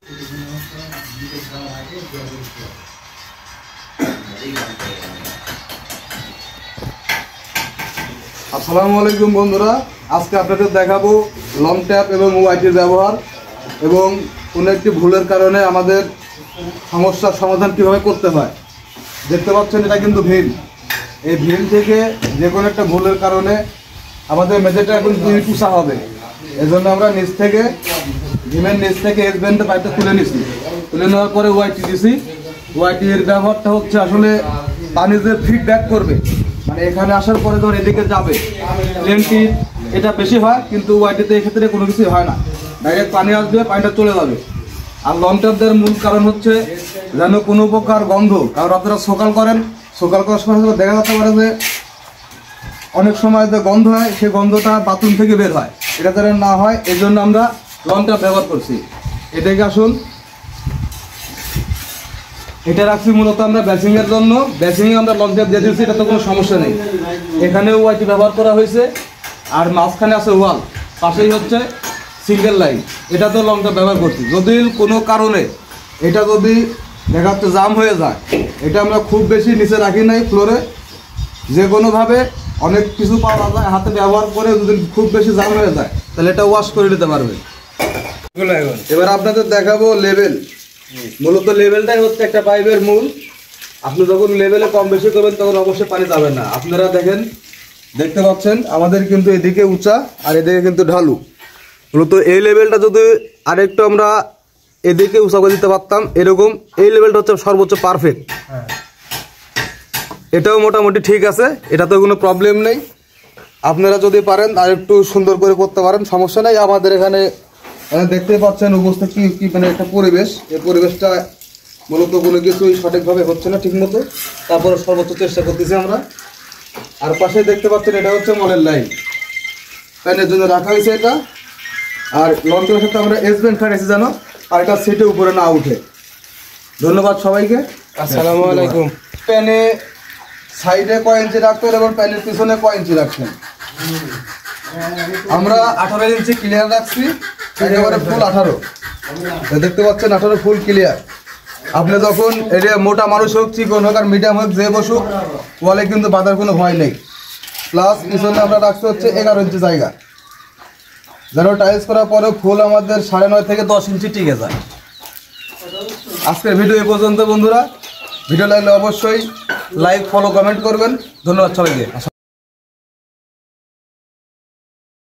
আসসালামু আলাইকুম বন্ধুরা, আজকে আপনাদের দেখাবো লং ট্যাপ এবং ওয়াইটির ব্যবহার এবং কোনো একটি ভুলের কারণে আমাদের সমস্যার সমাধান কিভাবে করতে হয়। দেখতে পাচ্ছেন এটা কিন্তু ভীম। এই ভীম থেকে যে কোনো একটা ভুলের কারণে আমাদের মেঝেটা এখন টুসা হবে। এজন্য আমরা ভীমের নিচ থেকে এস ব্যান্ডের পাইপটা তুলে নিছি। তুলে নেওয়ার পরে ওয়াইটি দিছি। ওয়াইটির ব্যবহারটা হচ্ছে আসলে পানি যে ফিডব্যাক করবে, মানে এখানে আসার পরে ধর এদিকে যাবে, প্লেনটি এটা বেশি হয়, কিন্তু ওয়াইটিতে এক্ষেত্রে কোনো কিছুই হয় না। ডাইরেক্ট পানি আসবে, পানিটা চলে যাবে। আর লং ট্যাপ দেওয়ার মূল কারণ হচ্ছে যেন কোনো প্রকার গন্ধ, কারণ আপনারা সকাল করার সময় দেখা যেতে পারে যে অনেক সময় যে গন্ধ হয়, সেই গন্ধটা বাথরুম থেকে বের হয়, এটা যেন না হয় এই জন্য আমরা লং ট্যাপ ব্যবহার করছি। এটাকে আসুন, এটা রাখছি মূলত আমরা ব্যাসিংয়ের জন্য। ব্যাসিংয়ে আমরা লং ট্যাপ দিয়ে দিচ্ছি, এটা তো কোনো সমস্যা নেই। এখানেও ওয়াইটি ব্যবহার করা হয়েছে, আর মাঝখানে আছে ওয়াল, পাশেই হচ্ছে সিঙ্গেল লাইন, এটা তো লং ট্যাপ ব্যবহার করছি। যদি কোনো কারণে এটা যদি দেখা যাচ্ছে জাম হয়ে যায়, এটা আমরা খুব বেশি নিচে রাখি নাই, ফ্লোরে যে কোনোভাবে অনেক কিছু পাওয়া যায়, হাতে ব্যবহার করে যদি খুব বেশি জাম হয়ে যায় তাহলে এটা ওয়াশ করে নিতে পারবে। এবার আপনাদের দেখাবো লেভেল। মূলত লেভেলটাই হচ্ছে একটা পাইপের মূল। আপনি যখন লেভেলে কম বেশি করবেন তখন অবশ্যই পানি যাবে না। আপনারা দেখতে পাচ্ছেন আমাদের কিন্তু এদিকে উঁচা আর এদিকে কিন্তু ঢালু। মূলত এই লেভেলটা যদি আরেকটু আমরা এদিকে উঁচা করে দিতে পারতাম, এরকম এই লেভেলটা হচ্ছে সর্বোচ্চ পারফেক্ট। এটাও মোটামুটি ঠিক আছে, এটাতে কোনো প্রবলেম নেই। আপনারা যদি পারেন আর একটু সুন্দর করে করতে পারেন, সমস্যা নেই। আমাদের এখানে দেখতে পাচ্ছেন উপস্থিত কি মানে একটা পরিবেশ, এই পরিবেশটা মূলত কোনো কিছুই সঠিকভাবে হচ্ছে না ঠিক মতো, তারপরে সর্বোচ্চ চেষ্টা করতেছি আমরা। আর পাশে দেখতে পাচ্ছেন এটা হচ্ছে মলের লাইন, লাইনের জন্য রাখা হয়েছে এটা। আর লঞ্চের সাথে আমরা এস ব্যান্ড খাটাইছি যেন পানিটা সিটে উপরে না উঠে। ধন্যবাদ সবাইকে, আসসালামু আলাইকুম। প্যানে সাইডে কয় ইঞ্চি রাখতেন এবং প্যানের পিছনে কয় ইঞ্চি রাখছেন? আমরা 18 ইঞ্চি ক্লিয়ার রাখছি, একেবারে ফুল 18। দেখতে পাচ্ছেন 18 ফুল ক্লিয়ার। আপনি যখন এটা মোটা মানুষ হোক, চিকন হোক আর মিডিয়াম হোক, যে বসুক, ওয়ালে কিন্তু বাঁধার কোনো ভয় নেই। প্লাস পিছনে আমরা রাখতে হচ্ছে 11 ইঞ্চি জায়গা, যেন টাইলস করার পরে ফুল আমাদের 9.5 থেকে 10 ইঞ্চি টিকে যায়। আজকের ভিডিও এ পর্যন্ত বন্ধুরা। ভিডিও লাগলে অবশ্যই লাইক, ফলো, কমেন্ট করবেন। ধন্যবাদ সবাইকে।